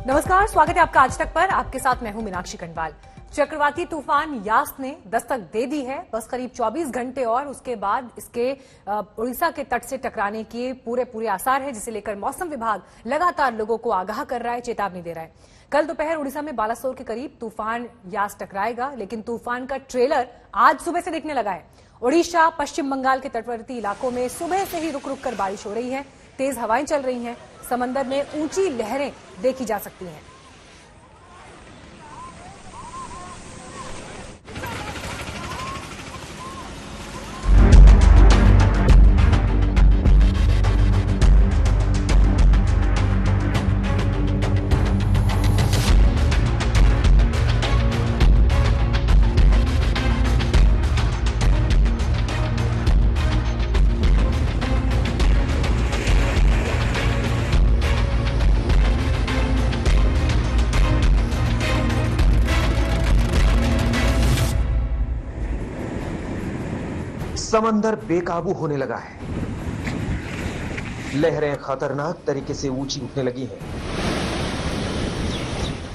नमस्कार, स्वागत है आपका आज तक पर। आपके साथ मैं हूं मीनाक्षी खंडवाल। चक्रवाती तूफान यास ने दस्तक दे दी है। बस करीब 24 घंटे और उसके बाद इसके उड़ीसा के तट से टकराने के पूरे आसार है, जिसे लेकर मौसम विभाग लगातार लोगों को आगाह कर रहा है, चेतावनी दे रहा है। कल दोपहर उड़ीसा में बालासोर के करीब तूफान यास टकराएगा, लेकिन तूफान का ट्रेलर आज सुबह से दिखने लगा है। ओडिशा, पश्चिम बंगाल के तटवर्ती इलाकों में सुबह से ही रुक रुक कर बारिश हो रही है, तेज हवाएं चल रही हैं, समंदर में ऊंची लहरें देखी जा सकती हैं। समंदर बेकाबू होने लगा है। लहरें खतरनाक तरीके से ऊंची उठने लगी हैं।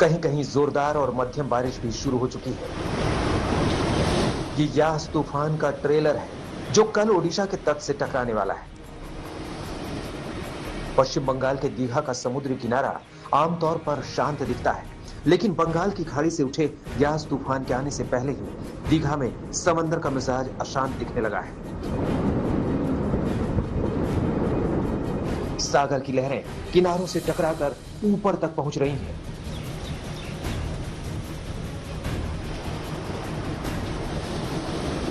कहीं कहीं जोरदार और मध्यम बारिश भी शुरू हो चुकी है। ये यास तूफान का ट्रेलर है जो कल ओडिशा के तट से टकराने वाला है। पश्चिम बंगाल के दीघा का समुद्री किनारा आमतौर पर शांत दिखता है, लेकिन बंगाल की खाड़ी से उठे यास तूफान के आने से पहले ही दीघा में समंदर का मिजाज अशांत दिखने लगा है। सागर की लहरें किनारों से टकराकर ऊपर तक पहुंच रही हैं।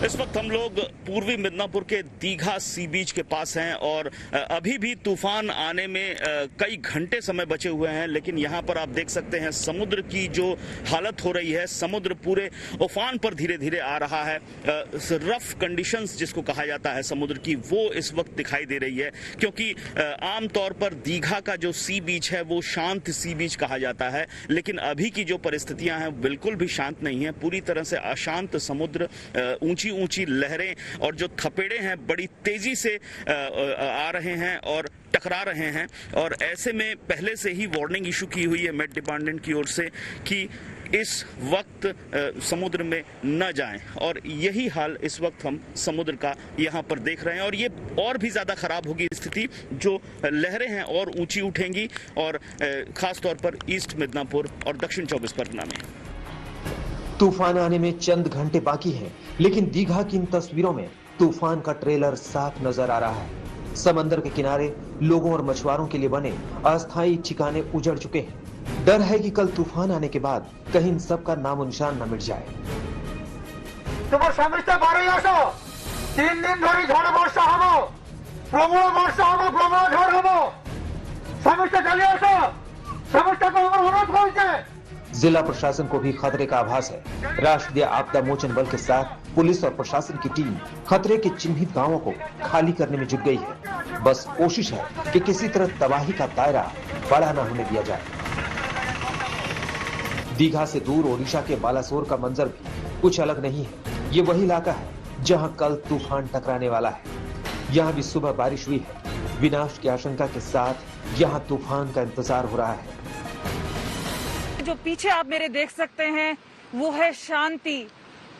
इस वक्त हम लोग पूर्वी मिदनापुर के दीघा सी बीच के पास हैं और अभी भी तूफान आने में कई घंटे समय बचे हुए हैं, लेकिन यहाँ पर आप देख सकते हैं समुद्र की जो हालत हो रही है, समुद्र पूरे उफान पर धीरे धीरे आ रहा है। रफ कंडीशंस जिसको कहा जाता है समुद्र की, वो इस वक्त दिखाई दे रही है, क्योंकि आमतौर पर दीघा का जो सी बीच है वो शांत सी बीच कहा जाता है, लेकिन अभी की जो परिस्थितियां हैं बिल्कुल भी शांत नहीं है। पूरी तरह से अशांत समुद्र, ऊंची ऊंची लहरें और जो थपेड़े हैं बड़ी तेजी से आ रहे हैं और टकरा रहे हैं। और ऐसे में पहले से ही वार्निंग इशू की हुई है मेट डिपार्टमेंट की ओर से कि इस वक्त समुद्र में न जाएं, और यही हाल इस वक्त हम समुद्र का यहाँ पर देख रहे हैं। और ये और भी ज्यादा खराब होगी स्थिति, जो लहरें हैं और ऊंची उठेंगी, और खास तौर पर ईस्ट मिदनापुर और दक्षिण 24 परगना में। तूफान आने में चंद घंटे बाकी हैं, लेकिन दीघा की इन तस्वीरों में तूफान का ट्रेलर साफ नजर आ रहा है। समंदर के किनारे लोगों और मछुआरों के लिए बने अस्थायी ठिकाने उजड़ चुके हैं। डर है कि कल तूफान आने के बाद कहीं इन सब का नामो निशान न मिट जाए। তোমার স্বামীটা বাড়ি আসো, 3 দিন ধরে ঝড় বর্ষা হবো, প্রবল বর্ষা হবো, প্রবল ঝড় হবো, স্বামীটা চলে আসো, স্বামীটা को অনুরোধ করছে। जिला प्रशासन को भी खतरे का आभास है। राष्ट्रीय आपदा मोचन बल के साथ पुलिस और प्रशासन की टीम खतरे के चिन्हित गांवों को खाली करने में जुट गई है। बस कोशिश है कि किसी तरह तबाही का दायरा बड़ा न होने दिया जाए। दीघा से दूर ओडिशा के बालासोर का मंजर भी कुछ अलग नहीं है। ये वही इलाका है जहां कल तूफान टकराने वाला है। यहाँ भी सुबह बारिश हुई है। विनाश की आशंका के साथ यहाँ तूफान का इंतजार हो रहा है। जो पीछे आप मेरे देख सकते हैं वो है शांति,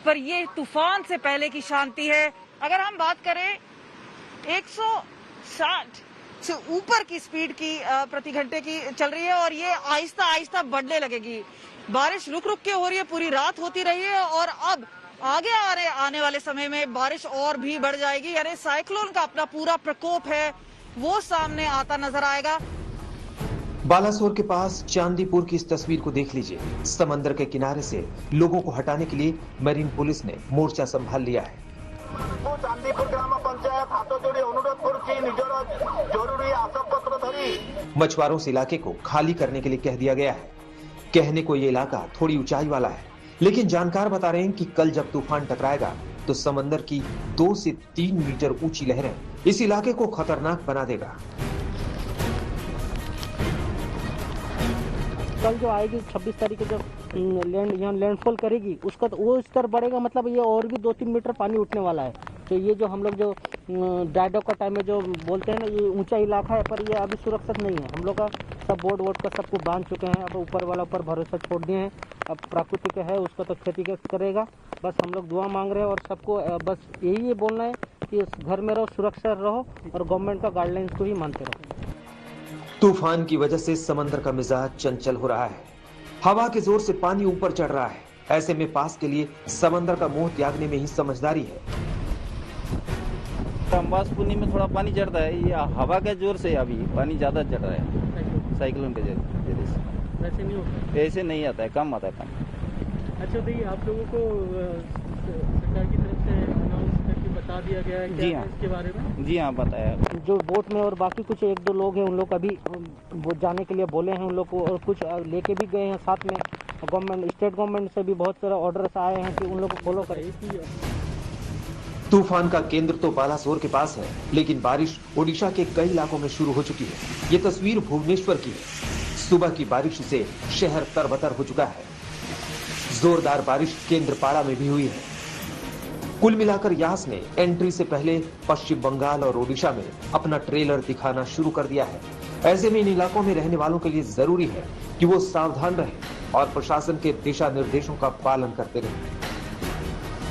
पर ये तूफान से पहले की शांति है। अगर हम बात करें 160 से ऊपर की स्पीड की प्रति घंटे की चल रही है, और ये आहिस्ता आहिस्ता बढ़ने लगेगी। बारिश रुक रुक के हो रही है, पूरी रात होती रही है, और अब आगे आने वाले समय में बारिश और भी बढ़ जाएगी। यानी साइक्लोन का अपना पूरा प्रकोप है वो सामने आता नजर आएगा। बालासोर के पास चांदीपुर की इस तस्वीर को देख लीजिए। समंदर के किनारे से लोगों को हटाने के लिए मरीन पुलिस ने मोर्चा संभाल लिया है। चांदीपुर ग्राम पंचायत हाथ जोड़ी अनुरोध करछि निजर जरूरी आसपत्र धरी मछुआरों से इलाके को खाली करने के लिए कह दिया गया है। कहने को ये इलाका थोड़ी ऊंचाई वाला है, लेकिन जानकार बता रहे हैं कि कल जब तूफान टकराएगा तो समंदर की 2 से 3 मीटर ऊंची लहरें इस इलाके को खतरनाक बना देगा। कल जो आएगी 26 तारीख को जब यहाँ लैंडफॉल करेगी, उसका तो वो स्तर बढ़ेगा, मतलब ये और भी 2-3 मीटर पानी उठने वाला है। तो ये जो हम लोग जो ड्राइडॉक का टाइम में जो बोलते हैं ना, ये ऊंचा इलाका है, पर ये अभी सुरक्षित नहीं है। हम लोग का सब बोर्ड वोर्ड का सबको बांध चुके हैं। अब ऊपर वाला ऊपर भरोसा छोड़ दिए हैं। अब प्राकृतिक है, उसका तो खेती करेगा। बस हम लोग दुआ मांग रहे हैं और सबको बस यही ये बोलना है कि घर में रहो, सुरक्षा रहो और गवर्नमेंट का गाइडलाइंस को ही मानते रहो। तूफान की वजह से समंदर का मिजाज चंचल हो रहा है। हवा के जोर से पानी ऊपर चढ़ रहा है। ऐसे में पास के लिए समंदर का मोह त्यागने में ही समझदारी है। अम्बास पुनी में थोड़ा पानी चढ़ता है, ये हवा के जोर से अभी पानी ज्यादा चढ़ रहा है, साइक्लोन के जरिए से। वैसे नहीं होता, ऐसे नहीं आता है, कम आता है पानी। अच्छा भैया, आप लोगों को सरकार की तरफ से अनाउंस करके बता दिया गया है क्या जी हाँ, इसके बारे में? जी हाँ, बताया। जो बोट में और बाकी कुछ 1-2 लोग हैं, उन लोग अभी वो जाने के लिए बोले हैं उन लोग को, और कुछ लेके भी गए हैं साथ में। गवर्नमेंट, स्टेट गवर्नमेंट से भी बहुत सारे ऑर्डर्स आए हैं कि उन लोग को फॉलो करें। तूफान का केंद्र तो बालासोर के पास है, लेकिन बारिश ओडिशा के कई इलाकों में शुरू हो चुकी है। ये तस्वीर भुवनेश्वर की है। सुबह की बारिश से शहर तरबतर हो चुका है। जोरदार बारिश केंद्रपाड़ा में भी हुई है। कुल मिलाकर यास ने एंट्री से पहले पश्चिम बंगाल और ओडिशा में अपना ट्रेलर दिखाना शुरू कर दिया है। ऐसे में इन इलाकों में रहने वालों के लिए जरूरी है कि वो सावधान रहें और प्रशासन के दिशा निर्देशों का पालन करते रहें।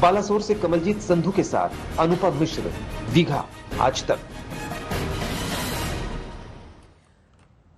बालासोर से कमलजीत संधू के साथ अनुपम मिश्र, दीघा आज तक।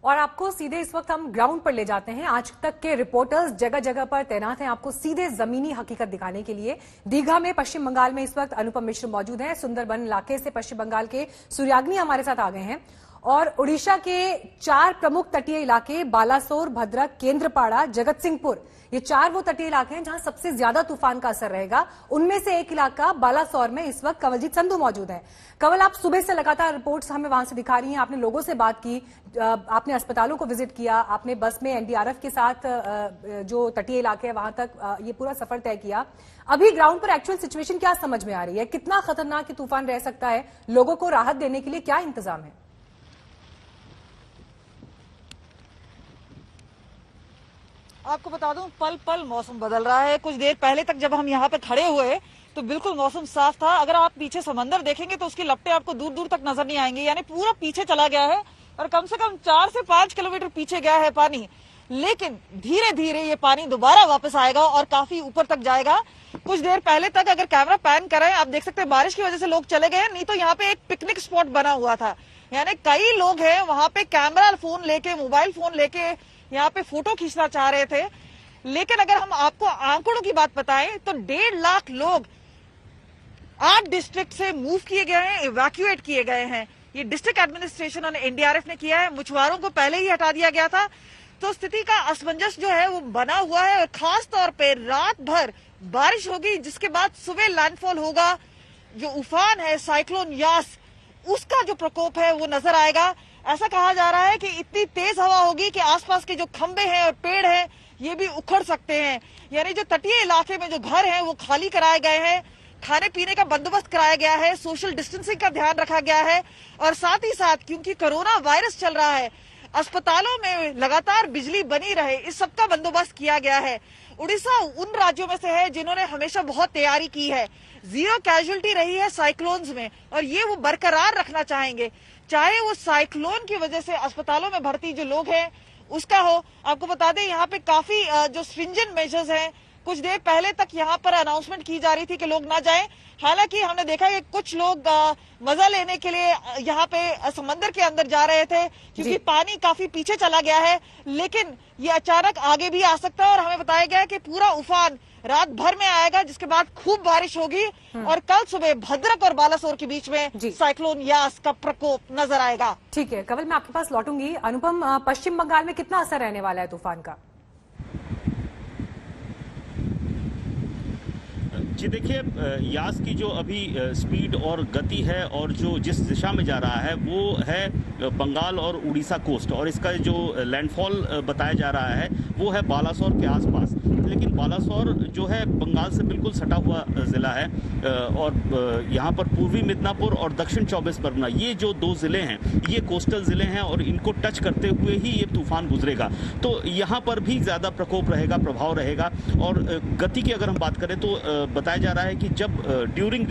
और आपको सीधे इस वक्त हम ग्राउंड पर ले जाते हैं। आज तक के रिपोर्टर्स जगह जगह पर तैनात हैं आपको सीधे जमीनी हकीकत दिखाने के लिए। दीघा में पश्चिम बंगाल में इस वक्त अनुपम मिश्र मौजूद हैं। सुंदरबन इलाके से पश्चिम बंगाल के सूर्याग्नि हमारे साथ आ गए हैं। और ओडिशा के 4 प्रमुख तटीय इलाके बालासोर, भद्रक, केंद्रपाड़ा, जगतसिंहपुर, ये 4 वो तटीय इलाके हैं जहां सबसे ज्यादा तूफान का असर रहेगा। उनमें से एक इलाका बालासोर में इस वक्त कवलजीत संधू मौजूद है। कवल, आप सुबह से लगातार रिपोर्ट्स हमें वहां से दिखा रही हैं। आपने लोगों से बात की, आपने अस्पतालों को विजिट किया, आपने बस में एनडीआरएफ के साथ जो तटीय इलाके हैं वहां तक ये पूरा सफर तय किया। अभी ग्राउंड पर एक्चुअल सिचुएशन क्या समझ में आ रही है? कितना खतरनाक तूफान रह सकता है? लोगों को राहत देने के लिए क्या इंतजाम है? आपको बता दूं, पल पल मौसम बदल रहा है। कुछ देर पहले तक जब हम यहाँ पे खड़े हुए तो बिल्कुल मौसम साफ था। अगर आप पीछे समंदर देखेंगे तो उसकी लपटें आपको दूर दूर तक नजर नहीं आएंगी, यानी पूरा पीछे चला गया है और कम से कम 4 से 5 किलोमीटर पीछे गया है पानी। लेकिन धीरे धीरे ये पानी दोबारा वापस आएगा और काफी ऊपर तक जाएगा। कुछ देर पहले तक अगर कैमरा पैन कराएं, आप देख सकते हैं बारिश की वजह से लोग चले गए, नहीं तो यहाँ पे एक पिकनिक स्पॉट बना हुआ था। यानी कई लोग हैं वहां पे कैमरा फोन लेके, मोबाइल फोन लेके यहाँ पे फोटो खींचना चाह रहे थे। लेकिन अगर हम आपको आंकड़ों की बात बताएं तो 1.5 लाख लोग 8 डिस्ट्रिक्ट से मूव किए गए हैं, इवैक्यूएट किए गए हैं। ये डिस्ट्रिक्ट एडमिनिस्ट्रेशन और एनडीआरएफ ने किया है। मछुआरों को पहले ही हटा दिया गया था। तो स्थिति का असमंजस जो है वो बना हुआ है और खास तौर पे रात भर बारिश होगी, जिसके बाद सुबह लैंडफॉल होगा। जो उफान है साइक्लोन यास, उसका जो प्रकोप है वो नजर आएगा। ऐसा कहा जा रहा है कि इतनी तेज हवा होगी कि आसपास के जो खंबे हैं और पेड़ हैं ये भी उखड़ सकते हैं। यानी जो तटीय इलाके में जो घर हैं वो खाली कराए गए हैं, खाने पीने का बंदोबस्त कराया गया है, सोशल डिस्टेंसिंग का ध्यान रखा गया है और साथ ही साथ क्योंकि कोरोना वायरस चल रहा है, अस्पतालों में लगातार बिजली बनी रहे, इस सब का बंदोबस्त किया गया है। उड़ीसा उन राज्यों में से है जिन्होंने हमेशा बहुत तैयारी की है। 0 कैजुअलिटी रही है साइक्लोन्स में और ये वो बरकरार रखना चाहेंगे, चाहे वो साइक्लोन की वजह से अस्पतालों में भर्ती जो लोग हैं उसका हो। आपको बता दें यहाँ पे काफी जो स्ट्रिंजेंट मेजर्स हैं। कुछ देर पहले तक यहाँ पर अनाउंसमेंट की जा रही थी कि लोग ना जाएं। हालांकि हमने देखा कि कुछ लोग मजा लेने के लिए यहाँ पे समंदर के अंदर जा रहे थे क्योंकि पानी काफी पीछे चला गया है। लेकिन ये अचानक आगे भी आ सकता है और हमें बताया गया है कि पूरा उफान रात भर में आएगा, जिसके बाद खूब बारिश होगी और कल सुबह भद्रक और बालासोर के बीच में साइक्लोन यास का प्रकोप नजर आएगा। ठीक है कवल, मैं आपके पास लौटूंगी। अनुपम, पश्चिम बंगाल में कितना असर रहने वाला है तूफान का? जी देखिए, यास की जो अभी स्पीड और गति है और जो जिस दिशा में जा रहा है वो है बंगाल और उड़ीसा कोस्ट, और इसका जो लैंडफॉल बताया जा रहा है वो है बालासोर के आसपास। लेकिन बालासोर जो है बंगाल से बिल्कुल सटा हुआ ज़िला है, और यहाँ पर पूर्वी मिदनापुर और दक्षिण 24 परगना, ये जो दो ज़िले हैं ये कोस्टल ज़िले हैं और इनको टच करते हुए ही ये तूफान गुजरेगा। तो यहाँ पर भी ज़्यादा प्रकोप रहेगा, प्रभाव रहेगा। और गति की अगर हम बात करें तो बताया जा रहा है कि जब ड्यूरिंग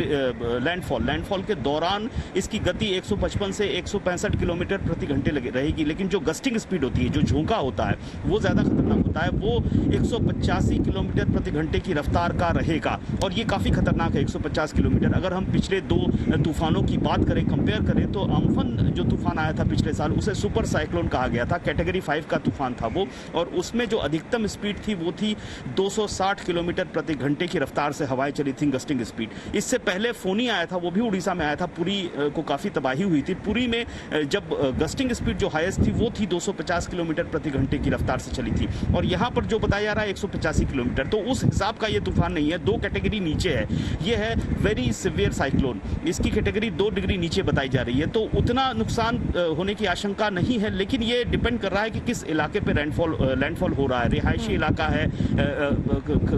लैंडफॉल के दौरान इसकी गति 155 से 165 किलोमीटर प्रति घंटे रहेगी, लेकिन जो गस्टिंग स्पीड होती है, जो झोंका होता है, वो ज़्यादा खतरनाक होता है, वो 185 किलोमीटर प्रति घंटे की रफ्तार का रहेगा। और ये काफ़ी खतरनाक है 150 किलोमीटर। अगर हम पिछले 2 तूफानों की बात करें, कंपेयर करें, तो अम्फन जो तूफान आया था पिछले साल उसे सुपर साइक्लोन कहा गया था, कैटेगरी 5 का तूफान था वो, और उसमें जो अधिकतम स्पीड थी वो थी 260 किलोमीटर प्रति घंटे की रफ्तार से हवाएं चली थी, गस्टिंग स्पीड। इससे पहले फोनी आया था, वो भी उड़ीसा में आया था, पुरी को काफ़ी तबाही हुई थी। पुरी में जब गस्टिंग स्पीड जो हाईएस्ट थी वो थी 250 किलोमीटर प्रति घंटे की रफ्तार से चली थी, और यहाँ पर जो बताया जा रहा है 185 किलोमीटर। तो उस हिसाब का ये तूफान नहीं है, 2 कैटेगरी नीचे है। ये है वेरी सिवियर साइक्लोन, इसकी कैटेगरी 2 डिग्री नीचे बताई जा रही है। तो उतना नुकसान होने की आशंका नहीं है, लेकिन ये डिपेंड कर रहा है कि किस इलाके पे लैंडफॉल हो रहा है। रिहायशी इलाका है,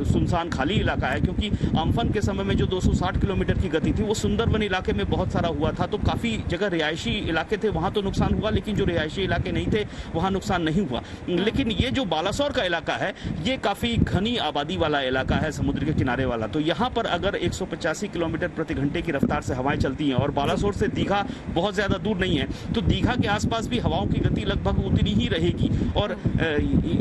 सुनसान खाली इलाका है, क्योंकि अम्फन के समय में जो 260 किलोमीटर की गति थी वो सुंदरबन इलाके में बहुत सारा हुआ था। तो काफ़ी जगह रिहायशी इलाके थे, वहाँ तो नुकसान हुआ, लेकिन जो रिहायशी इलाके नहीं थे वहाँ नुकसान नहीं हुआ। लेकिन ये जो बालासोर का इलाका है ये काफ़ी घनी आबादी वाला इलाका है, समुद्र के किनारे वाला। तो यहाँ पर अगर 185 किलोमीटर प्रति घंटे की रफ्तार से हवाएं चलती हैं, और बालासोर से दीघा बहुत ज़्यादा दूर नहीं है, तो दीघा के आसपास भी हवाओं की गति लगभग उतनी ही रहेगी। और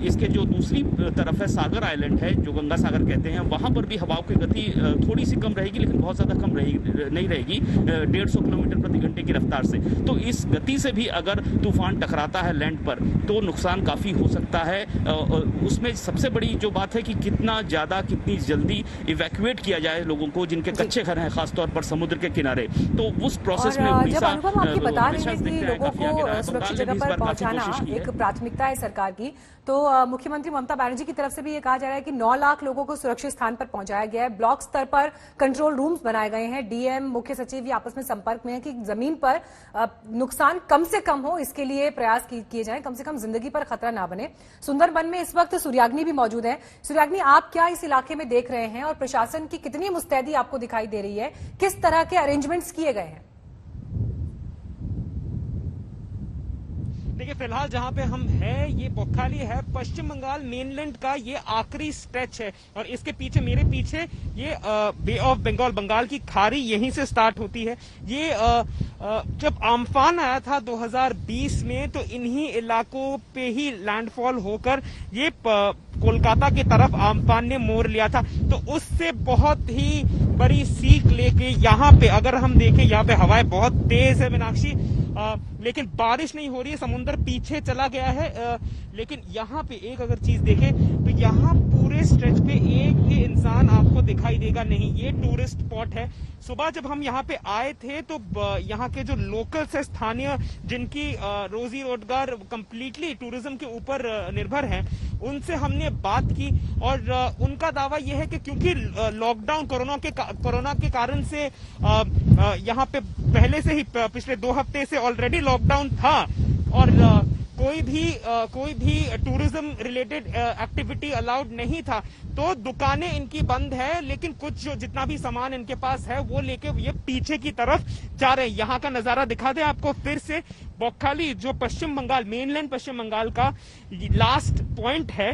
इसके जो दूसरी तरफ है सागर आइलैंड है, जो गंगा सागर कहते हैं, वहाँ पर भी हवाओं की गति थोड़ी सी कम रहेगी, लेकिन बहुत ज़्यादा कम नहीं रहेगी, 150 किलोमीटर प्रति घंटे की रफ्तार से। तो इस गति से भी अगर तूफान टकराता है लैंड पर तो नुकसान काफ़ी हो सकता है। उसमें सबसे बड़ी जो बात है कि कितना ज़्यादा, कितनी जल्दी इवैक्यूएट किया जाए लोगों को जिनके कच्चे घर हैं, खासतौर पर समुद्र के किनारे। तो उस प्रोसेस में जब अनुभव आपकी बता रहे हैं कि लोगों को सुरक्षित जगह पर पहुंचाना एक प्राथमिकता है सरकार की, तो मुख्यमंत्री ममता बनर्जी की तरफ से भी ये कहा जा रहा है कि 9 लाख लोगों को सुरक्षित स्थान पर पहुंचाया गया है। ब्लॉक स्तर पर कंट्रोल रूम्स बनाए गए हैं। डीएम, मुख्य सचिव ये आपस में संपर्क में है कि जमीन पर नुकसान कम से कम हो, इसके लिए प्रयास किए जाएं, कम से कम जिंदगी पर खतरा ना बने। सुंदरबन में इस वक्त सूर्याग्नि भी मौजूद है। सूर्याग्नि, आप क्या इस इलाके में देख रहे हैं और प्रशासन की कितनी मुस्तैदी आपको दिखाई दे रही है? किस तरह के अरेंजमेंट्स किए गए हैं? देखिए, फिलहाल जहां पे हम हैं ये बोखाली है, पश्चिम बंगाल मेनलैंड का ये आखिरी स्ट्रेच है, और इसके पीछे, मेरे पीछे ये बे ऑफ बंगाल, बंगाल की खाड़ी यहीं से स्टार्ट होती है। ये जब आम्फान आया था 2020 में तो इन्हीं इलाकों पे ही लैंडफॉल होकर ये कोलकाता की तरफ आम्फान ने मोड़ लिया था। तो उससे बहुत ही बड़ी सीख लेके यहाँ पे अगर हम देखें, यहाँ पे हवाएं बहुत तेज है मीनाक्षी, लेकिन बारिश नहीं हो रही है, समुद्र पीछे चला गया है। लेकिन यहाँ पे एक अगर चीज देखें तो यहाँ पूरे स्ट्रेच पे एक भी इंसान आपको दिखाई देगा नहीं। ये टूरिस्ट स्पॉट है। सुबह जब हम यहाँ पे आए थे तो यहाँ के जो लोकल्स है, स्थानीय, जिनकी रोजी रोजगार कंप्लीटली टूरिज्म के ऊपर निर्भर है, उनसे हमने बात की, और उनका दावा यह है कि क्योंकि लॉकडाउन कोरोना के कारण से यहाँ पे पहले से ही पिछले 2 हफ्ते से ऑलरेडी लॉकडाउन था, और कोई भी टूरिज्म रिलेटेड एक्टिविटी अलाउड नहीं था। तो दुकानें इनकी बंद है, लेकिन कुछ जो जितना भी सामान इनके पास है वो लेके ये पीछे की तरफ जा रहे हैं। यहाँ का नजारा दिखा दे आपको फिर से। बोखाली जो पश्चिम बंगाल, मेनलैंड पश्चिम बंगाल का लास्ट पॉइंट है,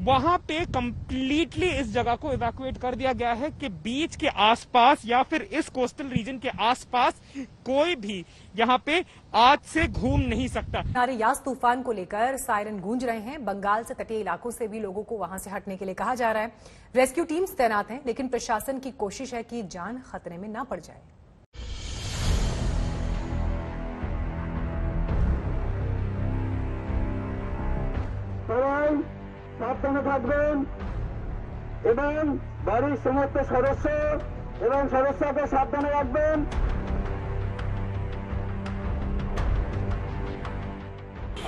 वहां पे कंप्लीटली इस जगह को इवैक्यूएट कर दिया गया है कि बीच के आसपास या फिर इस कोस्टल रीजन के आसपास कोई भी यहाँ पे आज से घूम नहीं सकता। यास तूफान को लेकर सायरन गूंज रहे हैं। बंगाल से तटीय इलाकों से भी लोगों को वहां से हटने के लिए कहा जा रहा है। रेस्क्यू टीम्स तैनात हैं, लेकिन प्रशासन की कोशिश है कि जान खतरे में ना पड़ जाए। সাবধানে থাকবেন এবং বাড়ির সমস্ত সদস্য এবং সদস্যকে সাবধানে রাখবেন।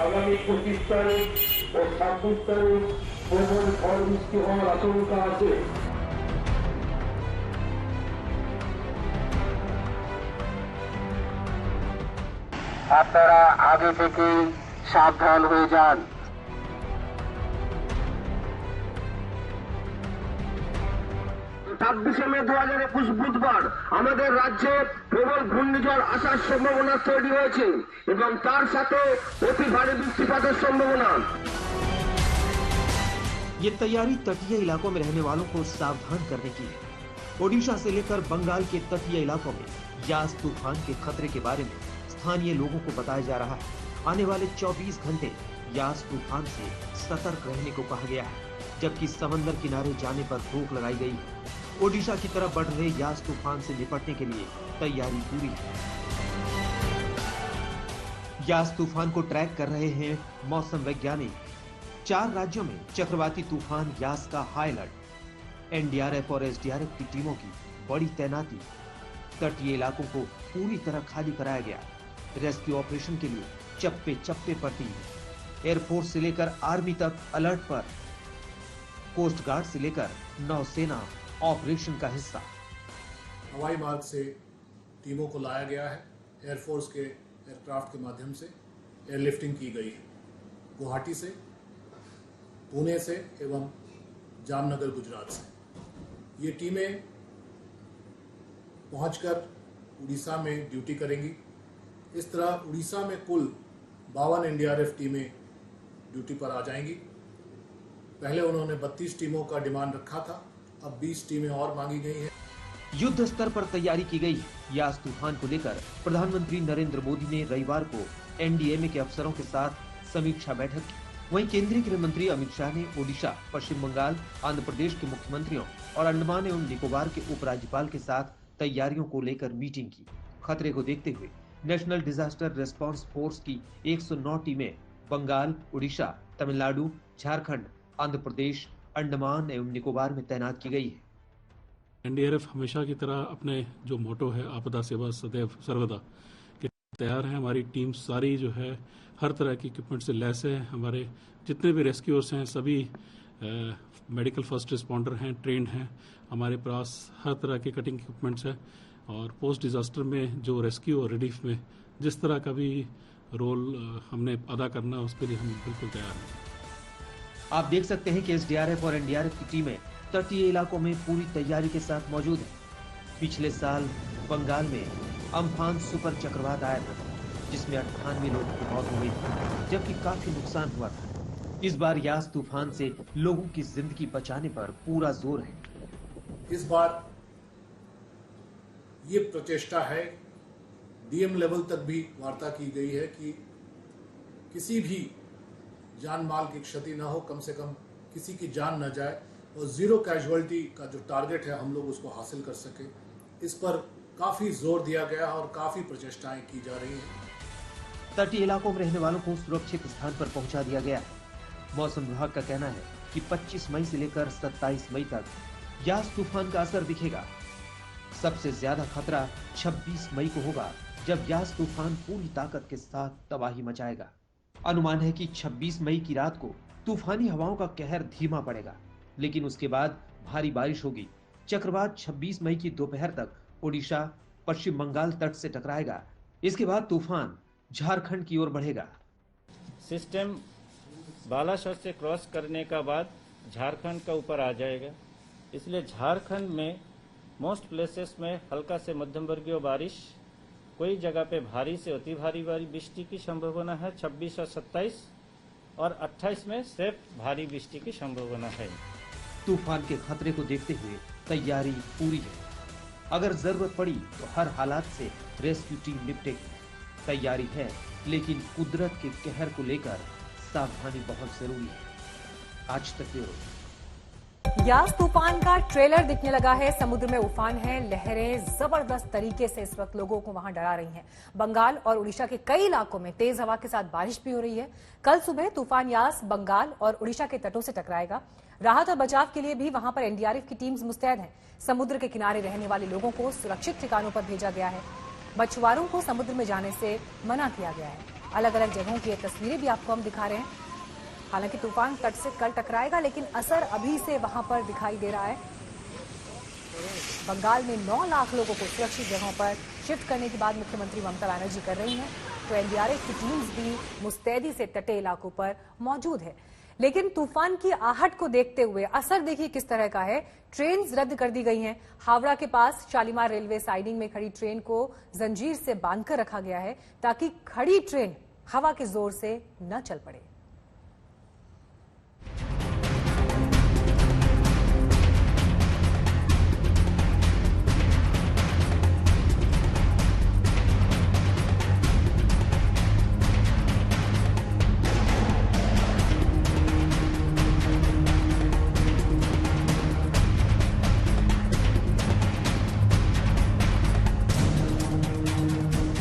আগামী 25 তারিখ ও 26 তারিখ প্রবল ঝড় বৃষ্টি হওয়ার আশঙ্কা আছে। আপনারা আগে থেকে সাবধান হয়ে যান। 26 মে 2021 বুধবার আমাদের রাজ্যে প্রবল ঘূর্ণিঝড় আসার সম্ভাবনা তৈরি হয়েছে এবং তার সাথে অতি ভারী বৃষ্টিপাতের সম্ভাবনা। ये तैयारी तटीय इलाकों में रहने वालों को सावधान करने की है। ओडिशा से लेकर बंगाल के तटीय इलाकों में यास तूफान के खतरे के बारे में स्थानीय लोगों को बताया जा रहा है। आने वाले 24 घंटे यास तूफान से सतर्क रहने को कहा गया है, जबकि समंदर किनारे जाने पर रोक लगाई गई है। ओडिशा की तरफ बढ़ रहे यास तूफान से निपटने के लिए तैयारी पूरी है। यास तूफान को ट्रैक कर रहे हैं मौसम वैज्ञानिक। 4 राज्यों में चक्रवाती तूफान यास का हाई अलर्ट। एनडीआरएफ और एसडीआरएफ की टीमों की बड़ी तैनाती। तटीय इलाकों को पूरी तरह खाली कराया गया। रेस्क्यू ऑपरेशन के लिए चप्पे चप्पे पर टीम। एयरफोर्स से लेकर आर्मी तक अलर्ट पर। कोस्ट गार्ड से लेकर नौसेना ऑपरेशन का हिस्सा। हवाई मार्ग से टीमों को लाया गया है। एयरफोर्स के एयरक्राफ्ट के माध्यम से एयरलिफ्टिंग की गई है। गुवाहाटी से, पुणे से एवं जामनगर गुजरात से ये टीमें पहुंचकर उड़ीसा में ड्यूटी करेंगी। इस तरह उड़ीसा में कुल 52 एनडीआरएफ टीमें ड्यूटी पर आ जाएंगी। पहले उन्होंने 32 टीमों का डिमांड रखा था, अब 20 टीमें और मांगी गई हैं। युद्ध स्तर पर तैयारी की गई है। यास तूफान को लेकर प्रधानमंत्री नरेंद्र मोदी ने रविवार को एनडीएमए के अफसरों के साथ समीक्षा बैठक की। वहीं केंद्रीय गृह मंत्री अमित शाह ने ओडिशा, पश्चिम बंगाल, आंध्र प्रदेश के मुख्यमंत्रियों और अंडमान एवं निकोबार के उपराज्यपाल के साथ तैयारियों को लेकर मीटिंग की। खतरे को देखते हुए नेशनल डिजास्टर रिस्पांस फोर्स की 109 टीमें बंगाल, उड़ीसा, तमिलनाडु, झारखंड, आंध्र प्रदेश, अंडमान एवं निकोबार में तैनात की गई है। एनडीआरएफ हमेशा की तरह अपने जो मोटो है आपदा सेवा सदैव सर्वदा के तैयार है। हमारी टीम सारी जो है हर तरह की इक्विपमेंट से लैस है। हमारे जितने भी रेस्क्यूअर्स हैं सभी मेडिकल फर्स्ट रिस्पॉन्डर हैं, ट्रेंड हैं। हमारे पास हर तरह के कटिंग इक्विपमेंट्स है और पोस्ट डिजास्टर में जो रेस्क्यू और रिलीफ में जिस तरह का भी रोल हमने अदा करना है उसके लिए हम बिल्कुल तैयार हैं। आप देख सकते हैं कि एसडीआरएफ और एनडीआरएफ की टीमें तटीय इलाकों में पूरी तैयारी के साथ मौजूद हैं। पिछले साल बंगाल में अम्फान सुपर चक्रवात आया था, जिसमें 98 लोगों की मौत हो गई, जबकि काफी नुकसान हुआ था। इस बार यास तूफान से लोगों की जिंदगी बचाने पर पूरा जोर है। इस बार ये प्रचेष्टा है, डीएम लेवल तक भी वार्ता की गई है कि किसी भी जान माल की क्षति न हो, कम से कम किसी की जान न जाए और जीरो कैजुअलिटी का जो टारगेट है हम लोग उसको हासिल कर सके। इस पर काफी जोर दिया गया और काफी प्रचेष्टाएं की जा रही हैं। तटीय इलाकों में रहने वालों को सुरक्षित स्थान पर पहुंचा दिया गया है। मौसम विभाग का कहना है कि 25 मई से लेकर 27 मई तक यास तूफान का असर दिखेगा। सबसे ज्यादा खतरा 26 मई को होगा, जब यास तूफान पूरी ताकत के साथ तबाही मचाएगा। अनुमान है कि 26 मई की रात को तूफानी हवाओं का कहर धीमा पड़ेगा, लेकिन उसके बाद भारी बारिश होगी। चक्रवात 26 मई की दोपहर तक ओडिशा, पश्चिम बंगाल तट से टकराएगा। इसके बाद तूफान झारखंड की ओर बढ़ेगा। सिस्टम बालासोर से क्रॉस करने का बाद झारखंड का ऊपर आ जाएगा, इसलिए झारखंड में मोस्ट प्लेसेस में हल्का से मध्यम वर्गीय बारिश, कोई जगह पे भारी से अति भारी वृष्टि की संभावना है 26 और 27, और 28 में सिर्फ भारी वृष्टि की संभावना है। तूफान के खतरे को देखते हुए तैयारी पूरी है। अगर जरूरत पड़ी तो हर हालात से रेस्क्यू टीम निपटेगी। तैयारी है, लेकिन कुदरत के कहर को लेकर सावधानी बहुत जरूरी है। आज तक ब्यूरो। यास तूफान का ट्रेलर दिखने लगा है। समुद्र में उफान है, लहरें जबरदस्त तरीके से इस वक्त लोगों को वहां डरा रही हैं। बंगाल और उड़ीसा के कई इलाकों में तेज हवा के साथ बारिश भी हो रही है। कल सुबह तूफान यास बंगाल और उड़ीसा के तटों से टकराएगा। राहत और बचाव के लिए भी वहां पर एनडीआरएफ की टीम्स मुस्तैद हैं। समुद्र के किनारे रहने वाले लोगों को सुरक्षित ठिकानों पर भेजा गया है। मछुआरों को समुद्र में जाने से मना किया गया है। अलग अलग जगहों की ये तस्वीरें भी आपको हम दिखा रहे हैं। हालांकि तूफान तट से कल टकराएगा, लेकिन असर अभी से वहां पर दिखाई दे रहा है। बंगाल में 9 लाख लोगों को सुरक्षित जगहों पर शिफ्ट करने की बात मुख्यमंत्री ममता बनर्जी कर रही हैं। तो एनडीआरएफ की टीम्स भी मुस्तैदी से तटीय इलाकों पर मौजूद है। लेकिन तूफान की आहट को देखते हुए असर देखिए किस तरह का है। ट्रेन रद्द कर दी गई हैं। हावड़ा के पास शालीमार रेलवे साइडिंग में खड़ी ट्रेन को जंजीर से बांधकर रखा गया है ताकि खड़ी ट्रेन हवा के जोर से न चल पड़े।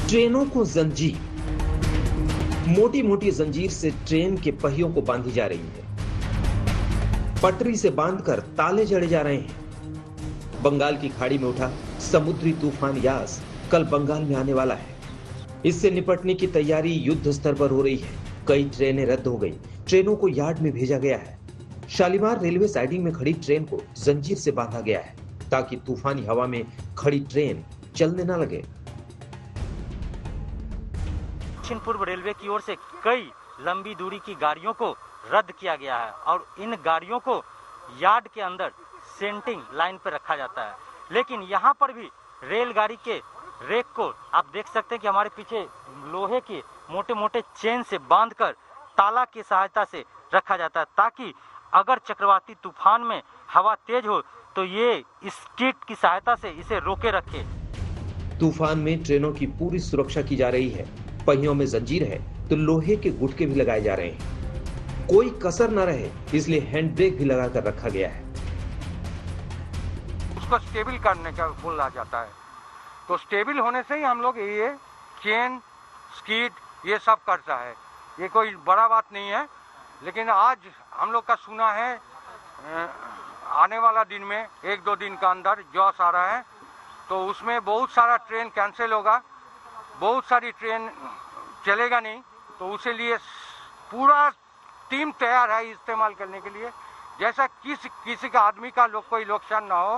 ट्रेनों को जंजीर, मोटी मोटी जंजीर से ट्रेन के पहियों को बांधी जा रही है। पटरी से बांधकर ताले जड़े जा रहे हैं। बंगाल की खाड़ी में उठा समुद्री तूफान यास कल बंगाल में आने वाला है। इससे निपटने की तैयारी युद्ध स्तर पर हो रही है। कई ट्रेनें रद्द हो गई। ट्रेनों को यार्ड में भेजा गया है। शालीमार रेलवे साइडिंग में खड़ी ट्रेन को जंजीर से बांधा गया है ताकि तूफानी हवा में खड़ी ट्रेन चलने न लगे। दक्षिण पूर्व रेलवे की ओर से कई लंबी दूरी की गाड़ियों को रद्द किया गया है और इन गाड़ियों को यार्ड के अंदर सेंटिंग लाइन पर रखा जाता है। लेकिन यहाँ पर भी रेलगाड़ी के रेक को आप देख सकते हैं कि हमारे पीछे लोहे के मोटे मोटे चेन से बांधकर ताला की सहायता से रखा जाता है ताकि अगर चक्रवाती तूफान में हवा तेज हो तो ये स्किड की सहायता से इसे रोके रखे। तूफान में ट्रेनों की पूरी सुरक्षा की जा रही है। पहियों में जंजीर है तो लोहे के गुटके भी लगाए जा रहे हैं। कोई कसर न रहे इसलिए हैंड ब्रेक भी लगाकर रखा गया है। उसको स्टेबल करने का बोला जाता है, तो स्टेबल होने से ही हम लोग ये चेन स्कीड ये सब करता है। ये कोई बड़ा बात नहीं है। लेकिन आज हम लोग का सुना है आने वाला दिन में 1-2 दिन का अंदर जॉस आ रहा है तो उसमें बहुत सारा ट्रेन कैंसिल होगा, बहुत सारी ट्रेन चलेगा नहीं। तो उसे लिए पूरा टीम तैयार है इस्तेमाल करने के लिए। जैसा किसी का आदमी का कोई नुकसान ना हो,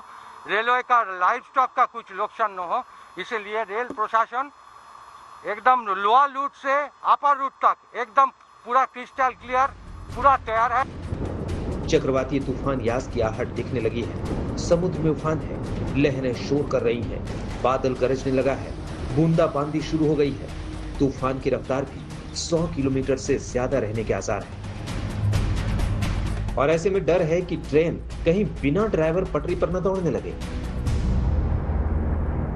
रेलवे का लाइफ स्टॉक का कुछ नुकसान ना हो, इसीलिए रेल प्रशासन एकदम लोअर रूट से अपर रूट तक एकदम पूरा क्रिस्टल क्लियर पूरा तैयार है। चक्रवाती तूफान यास की आहट दिखने लगी है। समुद्र में उफान है, लहरें शोर कर रही हैं, बादल गरजने लगा है, बूंदाबांदी शुरू हो गई है। तूफान की रफ्तार भी 100 किलोमीटर से ज्यादा रहने के आसार है और ऐसे में डर है कि ट्रेन कहीं बिना ड्राइवर पटरी पर न दौड़ने लगे।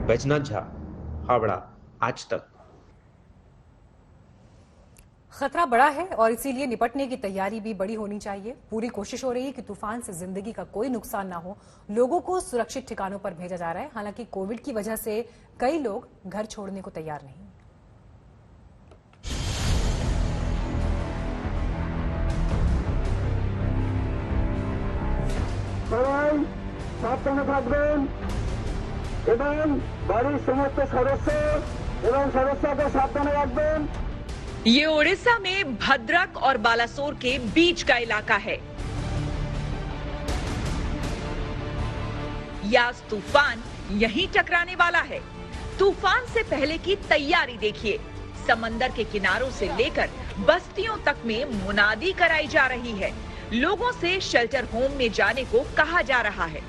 बैजनाथ झा, हावड़ा, आज तक। खतरा बड़ा है और इसीलिए निपटने की तैयारी भी बड़ी होनी चाहिए। पूरी कोशिश हो रही है कि तूफान से जिंदगी का कोई नुकसान ना हो। लोगों को सुरक्षित ठिकानों पर भेजा जा रहा है। हालांकि कोविड की वजह से कई लोग घर छोड़ने को तैयार नहीं। সবাই সাবধানে থাকবেন এবং বাড়ির সমস্ত সদস্য এবং সদস্যকে সাবধানে রাখবেন। ये ओडिशा में भद्रक और बालासोर के बीच का इलाका है। यास तूफान यहीं टकराने वाला है। तूफान से पहले की तैयारी देखिए। समंदर के किनारों से लेकर बस्तियों तक में मुनादी कराई जा रही है। लोगों से शेल्टर होम में जाने को कहा जा रहा है।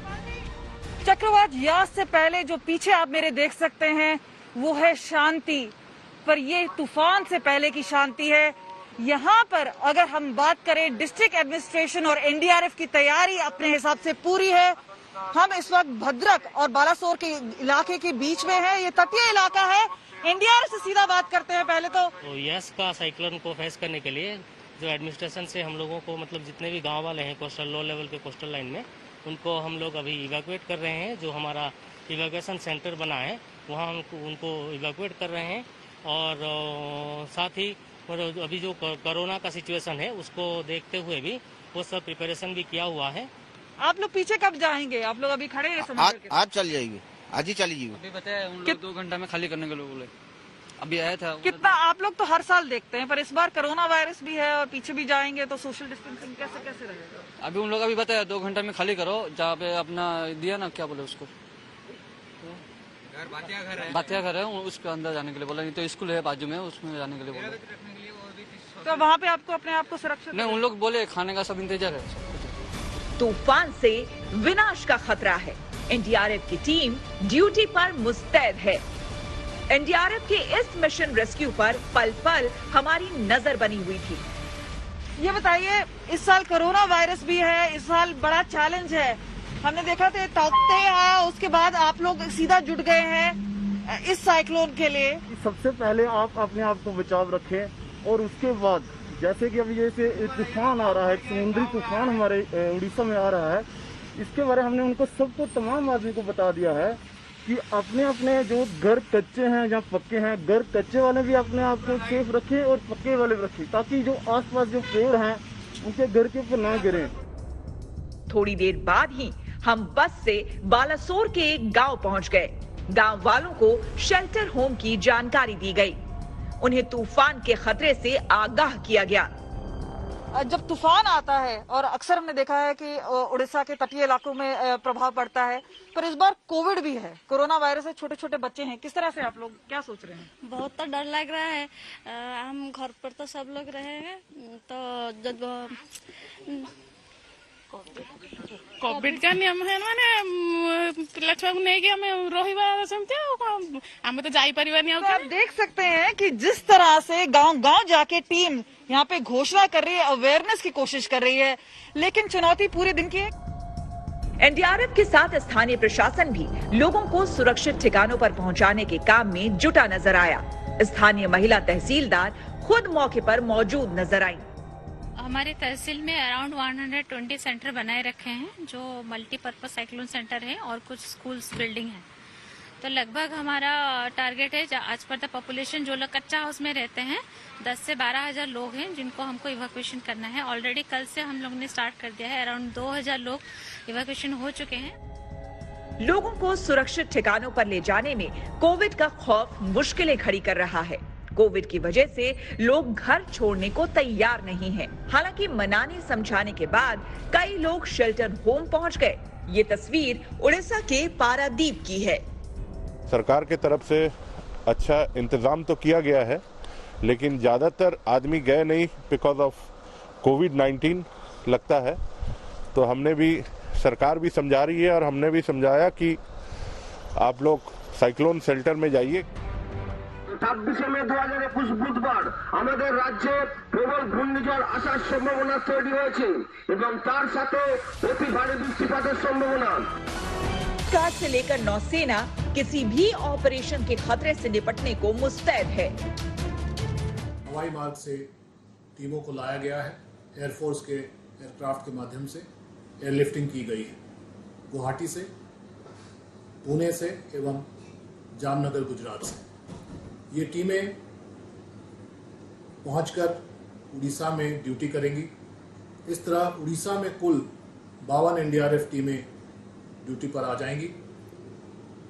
चक्रवात यास से पहले जो पीछे आप मेरे देख सकते हैं वो है शांति, पर ये तूफान से पहले की शांति है। यहाँ पर अगर हम बात करें डिस्ट्रिक्ट एडमिनिस्ट्रेशन और एनडीआरएफ की तैयारी अपने हिसाब से पूरी है। हम इस वक्त भद्रक और बालासोर के इलाके के बीच में है। ये तटीय इलाका है। एनडीआरएफ से सीधा बात करते हैं। पहले तो यस का साइक्लोन को फेस करने के लिए जो एडमिनिस्ट्रेशन से हम लोगों को मतलब जितने भी गांव वाले हैं कोस्टल लो लेवल के कोस्टल लाइन में उनको हम लोग अभी इवैक्यूएट कर रहे हैं। जो हमारा इवैक्यूएशन सेंटर बना है वहाँ उनको इवैक्यूएट कर रहे हैं और साथ ही अभी जो कोरोना का सिचुएशन है उसको देखते हुए भी वो सब प्रिपरेशन भी किया हुआ है। आप लोग पीछे कब जाएंगे? आप लोग अभी खड़े हैं आज चल जाएगी, आज ही चली जाएगी। अभी बताया उन लोग 2 घंटा में खाली करने के लोग बोले। अभी आया था कितना। आप लोग तो हर साल देखते हैं पर इस बार कोरोना वायरस भी है और पीछे भी जाएंगे तो सोशल डिस्टेंसिंग कैसे रहेगा? अभी उन लोग अभी बताया 2 घंटा में खाली करो। जहाँ पे अपना दिया ना क्या बोले उसको बातिया घर है, उसके अंदर जाने के लिए बोला, नहीं तो स्कूल है बाजू में, उसमें जाने के लिए बोला। तो वहाँ पे आपको अपने आप को सुरक्षित नहीं, उन लोग बोले खाने का सब इंतजार है। तूफान से विनाश का खतरा है। एनडीआरएफ की टीम ड्यूटी पर मुस्तैद है। एनडीआरएफ के इस मिशन रेस्क्यू पर पल पल हमारी नजर बनी हुई थी। ये बताइए, इस साल कोरोना वायरस भी है, इस साल बड़ा चैलेंज है। हमने देखा थे ताकते आया, उसके बाद आप लोग सीधा जुट गए हैं इस साइक्लोन के लिए। सबसे पहले आप अपने आप को बचाव रखें और उसके बाद जैसे कि अभी जैसे तूफान आ रहा है, समुद्री तूफान हमारे उड़ीसा में आ रहा है, इसके बारे में हमने उनको सबको, तमाम आदमी को बता दिया है कि अपने अपने जो घर कच्चे हैं या पक्के हैं, घर कच्चे वाले भी अपने आप को सेफ रखें और पक्के वाले भी रखें, ताकि जो आसपास जो पेड़ हैं उनके घर के ऊपर ना गिरें। थोड़ी देर बाद ही हम बस से बालासोर के एक गांव पहुंच गए। गांव वालों को शेल्टर होम की जानकारी दी गई। उन्हें तूफान के खतरे से आगाह किया गया। जब तूफान आता है, और अक्सर हमने देखा है कि उड़ीसा के तटीय इलाकों में प्रभाव पड़ता है, पर इस बार कोविड भी है, कोरोना वायरस है, छोटे छोटे बच्चे हैं, किस तरह से आप लोग क्या सोच रहे हैं? बहुत तो डर लग रहा है। हम घर पर तो सब लोग रहे हैं, तो जब कोविड का नियम है माने पिला छुआ को नहीं आम रहा सेमती आम तो जापरिबानी। आप देख सकते हैं कि जिस तरह से गांव गांव जाके टीम यहाँ पे घोषणा कर रही है, अवेयरनेस की कोशिश कर रही है, लेकिन चुनौती पूरे दिन की है। एनडीआरएफ के साथ स्थानीय प्रशासन भी लोगों को सुरक्षित ठिकानों पर पहुंचाने के काम में जुटा नजर आया। स्थानीय महिला तहसीलदार खुद मौके पर मौजूद नजर आई। हमारे तहसील में अराउंड 120 सेंटर बनाए रखे हैं, जो मल्टीपर्पज साइक्लोन सेंटर है और कुछ स्कूल्स बिल्डिंग है। तो लगभग हमारा टारगेट है, आज पर द पॉपुलेशन जो लोग कच्चा हाउस में रहते हैं 10 से 12 हजार लोग हैं, जिनको हमको इवैक्यूएशन करना है। ऑलरेडी कल से हम लोग ने स्टार्ट कर दिया है। अराउंड 2000 लोग इवैक्यूएशन हो चुके हैं। लोगों को सुरक्षित ठिकानों पर ले जाने में कोविड का खौफ मुश्किलें खड़ी कर रहा है। कोविड की वजह से लोग घर छोड़ने को तैयार नहीं हैं। हालांकि मनाने समझाने के बाद कई लोग शेल्टर होम पहुंच गए। ये तस्वीर उड़ीसा के पारादीप की है। सरकार के तरफ से अच्छा इंतजाम तो किया गया है, लेकिन ज्यादातर आदमी गए नहीं बिकॉज ऑफ कोविड-19 लगता है। तो हमने भी, सरकार भी समझा रही है और हमने भी समझाया कि आप लोग साइक्लोन शेल्टर में जाइए। 26 মে 2021 বুধবার আমাদের রাজ্যে প্রবল ঘূর্ণিঝড় আসার সম্ভাবনা তৈরি হয়েছে এবং তার সাথে অতি ভারী বৃষ্টিপাতের সম্ভাবনা। कार से लेकर नौसेना किसी भी ऑपरेशन के खतरे से निपटने को मुस्तैद है। हवाई मार्ग से टीमों को लाया गया है। एयरफोर्स के एयरक्राफ्ट के माध्यम से एयरलिफ्टिंग की गई है, गुवाहाटी से, पुणे से एवं जामनगर गुजरात से। ये टीमें पहुंचकर उड़ीसा में ड्यूटी करेंगी। इस तरह उड़ीसा में कुल 52 एनडीआरएफ टीमें ड्यूटी पर आ जाएंगी।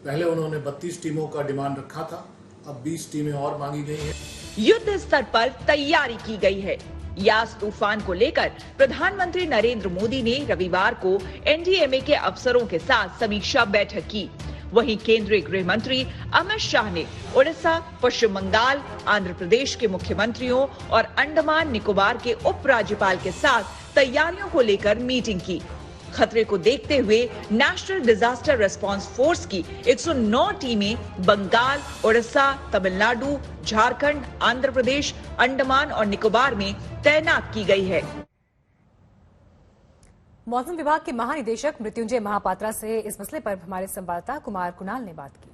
पहले उन्होंने 32 टीमों का डिमांड रखा था, अब 20 टीमें और मांगी गई हैं। युद्ध स्तर पर तैयारी की गई है। यास तूफान को लेकर प्रधानमंत्री नरेंद्र मोदी ने रविवार को एनडीएमए के अफसरों के साथ समीक्षा बैठक की। वहीं केंद्रीय गृह मंत्री अमित शाह ने उड़ीसा, पश्चिम बंगाल, आंध्र प्रदेश के मुख्यमंत्रियों और अंडमान निकोबार के उपराज्यपाल के साथ तैयारियों को लेकर मीटिंग की। खतरे को देखते हुए नेशनल डिजास्टर रिस्पांस फोर्स की 109 टीमें बंगाल, उड़ीसा, तमिलनाडु, झारखंड, आंध्र प्रदेश, अंडमान और निकोबार में तैनात की गई है। मौसम विभाग के महानिदेशक मृत्युंजय महापात्रा से इस मसले पर हमारे संवाददाता कुमार कुणाल ने बात की।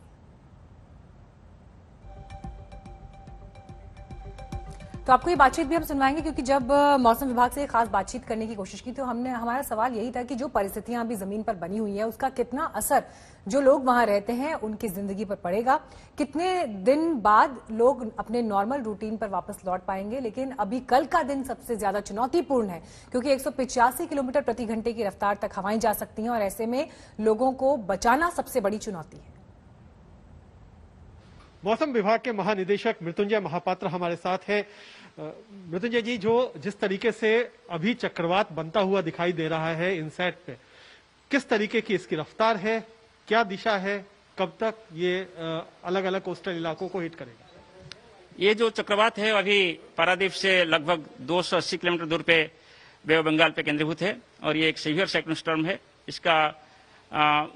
तो आपको ये बातचीत भी हम सुनवाएंगे, क्योंकि जब मौसम विभाग से खास बातचीत करने की कोशिश की तो हमारा सवाल यही था कि जो परिस्थितियां अभी जमीन पर बनी हुई है उसका कितना असर जो लोग वहां रहते हैं उनकी जिंदगी पर पड़ेगा, कितने दिन बाद लोग अपने नॉर्मल रूटीन पर वापस लौट पाएंगे। लेकिन अभी कल का दिन सबसे ज्यादा चुनौतीपूर्ण है, क्योंकि 185 किलोमीटर प्रति घंटे की रफ्तार तक हवाएं जा सकती हैं और ऐसे में लोगों को बचाना सबसे बड़ी चुनौती है। मौसम विभाग के महानिदेशक मृत्युंजय महापात्रा हमारे साथ है। मृत्युंजय जी, जिस तरीके से अभी चक्रवात बनता हुआ दिखाई दे रहा है इनसैट पे, किस तरीके की इसकी रफ्तार है, क्या दिशा है, कब तक ये अलग अलग कोस्टल इलाकों को हिट करेगा? ये जो चक्रवात है अभी पारादीप से लगभग 280 किलोमीटर दूर पे बे ऑफ बंगाल पे केंद्रीभूत है और ये एक सीवियर साइक्लोन स्टॉर्म है। इसका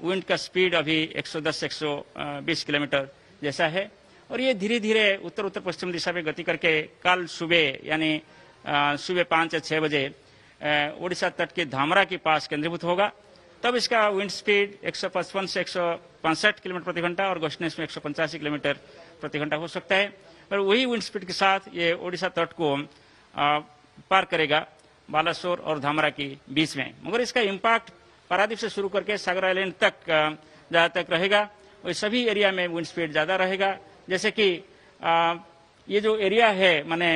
विंड का स्पीड अभी 110 से 120 किलोमीटर जैसा है और ये धीरे धीरे उत्तर उत्तर पश्चिम दिशा में गति करके कल सुबह यानी सुबह 5 या 6 बजे ओडिशा तट के धामरा के पास केंद्रीभूत होगा। तब इसका विंड स्पीड 155 से 165 किलोमीटर प्रति घंटा और गस्टनेस में 185 किलोमीटर प्रति घंटा हो सकता है और वही विंड स्पीड के साथ ये ओडिशा तट को पार करेगा बालासोर और धामरा के बीच में। मगर इसका इम्पैक्ट पारादीप से शुरू करके सागर आइलैंड तक जहाँ तक रहेगा वही सभी एरिया में विंड स्पीड ज्यादा रहेगा। जैसे कि ये जो एरिया है माने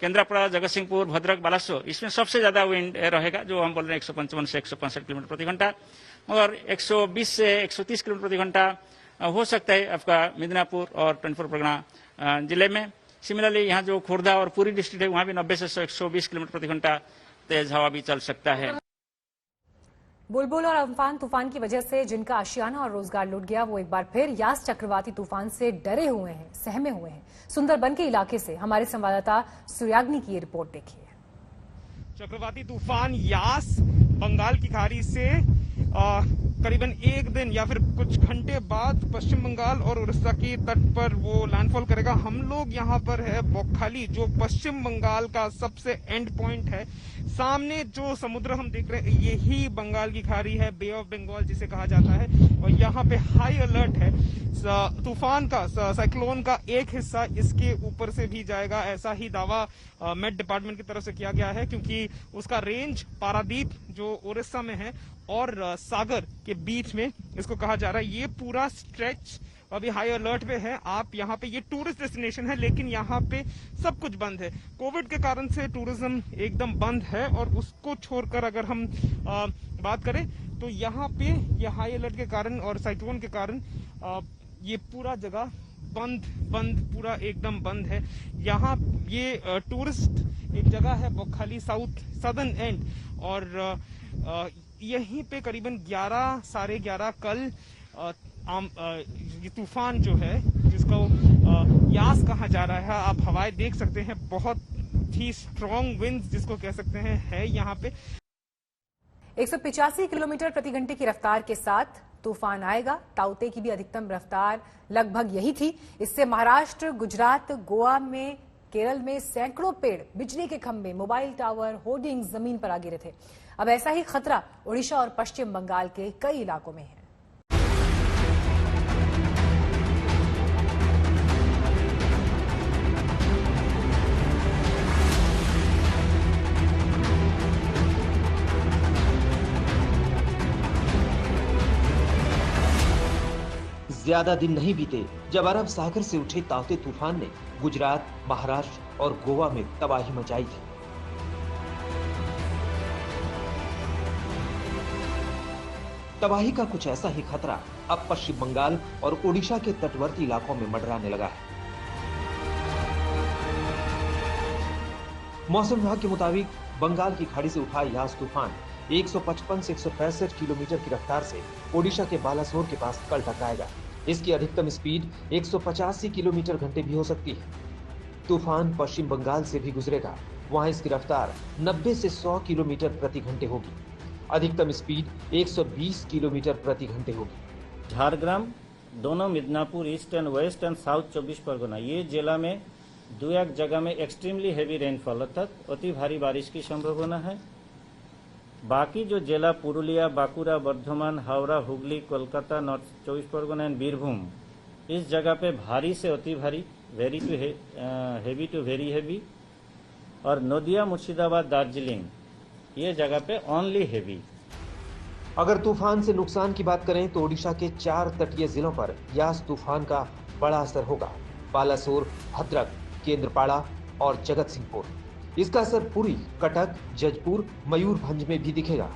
केंद्रापड़ा, जगतसिंहपुर, भद्रक, बालासोर, इसमें सबसे ज्यादा विंड रहेगा जो हम बोल रहे हैं 155 से 165 किलोमीटर प्रति घंटा, मगर 120 से 130 किलोमीटर प्रति घंटा हो सकता है आपका मिदनापुर और 24 परगना जिले में। सिमिलरली यहाँ जो खुर्दा और पुरी डिस्ट्रिक्ट है वहाँ भी 90 से 120 किलोमीटर प्रति घंटा तेज हवा भी चल सकता है। बुलबुल और अम्फान तूफान की वजह से जिनका आशियाना और रोजगार लुट गया वो एक बार फिर यास चक्रवाती तूफान से डरे हुए हैं, सहमे हुए हैं। सुंदरबन के इलाके से हमारे संवाददाता सूर्याग्नि की ये रिपोर्ट देखिए। चक्रवाती तूफान यास बंगाल की खाड़ी से करीबन एक दिन या फिर कुछ घंटे बाद पश्चिम बंगाल और उड़ीसा के तट पर वो लैंडफॉल करेगा। हम लोग यहाँ पर है बोखाली, जो पश्चिम बंगाल का सबसे एंड पॉइंट है। सामने जो समुद्र हम देख रहे हैं यही बंगाल की खाड़ी है, बे ऑफ बंगाल जिसे कहा जाता है, और यहाँ पे हाई अलर्ट है। तूफान का, साइक्लोन का एक हिस्सा इसके ऊपर से भी जाएगा, ऐसा ही दावा मेट डिपार्टमेंट की तरफ से किया गया है, क्योंकि उसका रेंज पारादीप जो उड़ीसा में है और सागर के बीच में इसको कहा जा रहा है। ये पूरा स्ट्रेच अभी हाई अलर्ट पे है। आप यहाँ पे, ये टूरिस्ट डेस्टिनेशन है लेकिन यहाँ पे सब कुछ बंद है। कोविड के कारण से टूरिज्म एकदम बंद है और उसको छोड़कर अगर हम बात करें तो यहाँ पे ये हाई अलर्ट के कारण और साइक्लोन के कारण ये पूरा जगह बंद पूरा एकदम बंद है। यहाँ ये टूरिस्ट एक जगह है बोखाली साउथ सदर्न एंड, और यहीं पे करीबन 11 साढ़े 11 कल ये तूफान जो है जिसको यास कहा जा रहा है, आप हवाएं देख सकते हैं, बहुत ही स्ट्रॉन्ग विंड्स जिसको कह सकते हैं है यहाँ पे। 185 किलोमीटर प्रति घंटे की रफ्तार के साथ तूफान आएगा। ताउते की भी अधिकतम रफ्तार लगभग यही थी। इससे महाराष्ट्र, गुजरात, गोवा में, केरल में सैकड़ों पेड़, बिजली के खंभे, मोबाइल टावर, होर्डिंग जमीन पर आ गिरे थे। अब ऐसा ही खतरा ओडिशा और पश्चिम बंगाल के कई इलाकों में है। ज्यादा दिन नहीं बीते जब अरब सागर से उठे ताउते तूफान ने गुजरात, महाराष्ट्र और गोवा में तबाही मचाई थी। तबाही का कुछ ऐसा ही खतरा अब पश्चिम बंगाल और ओडिशा के तटवर्ती इलाकों में मंडराने लगा है। मौसम विभाग के मुताबिक बंगाल की खाड़ी से उठा यास तूफान 155 से 165 किलोमीटर की रफ्तार से ओडिशा के बालासोर के पास कल टकराएगा। इसकी अधिकतम स्पीड 185 किलोमीटर घंटे भी हो सकती है। तूफान पश्चिम बंगाल से भी गुजरेगा, वहां इसकी रफ्तार 90 से 100 किलोमीटर प्रति घंटे होगी। अधिकतम स्पीड 120 किलोमीटर प्रति घंटे होगी। झारग्राम, दोनों Midnapore, east and west and south 24 Parganas, ये जिला में 2-1 जगह में एक्सट्रीमली हैवी रेनफॉल अर्थात अति भारी बारिश की संभावना है। बाकी जो जिला पुरुलिया, बांकुड़ा, बर्धमान, हावड़ा, हुगली, कोलकाता, नॉर्थ 24 परगना एंड बीरभूम, इस जगह पे भारी से अति भारी, very to heavy to very heavy, और नदिया, मुर्शिदाबाद, दार्जिलिंग, ये जगह पे ओनली हेवी। अगर तूफान से नुकसान की बात करें तो ओडिशा के 4 तटीय जिलों पर यास तूफान का बड़ा असर होगा। बालासोर, भद्रक, केंद्रपाड़ा और जगतसिंहपुर। इसका असर पुरी, कटक, जजपुर, मयूरभंज में भी दिखेगा।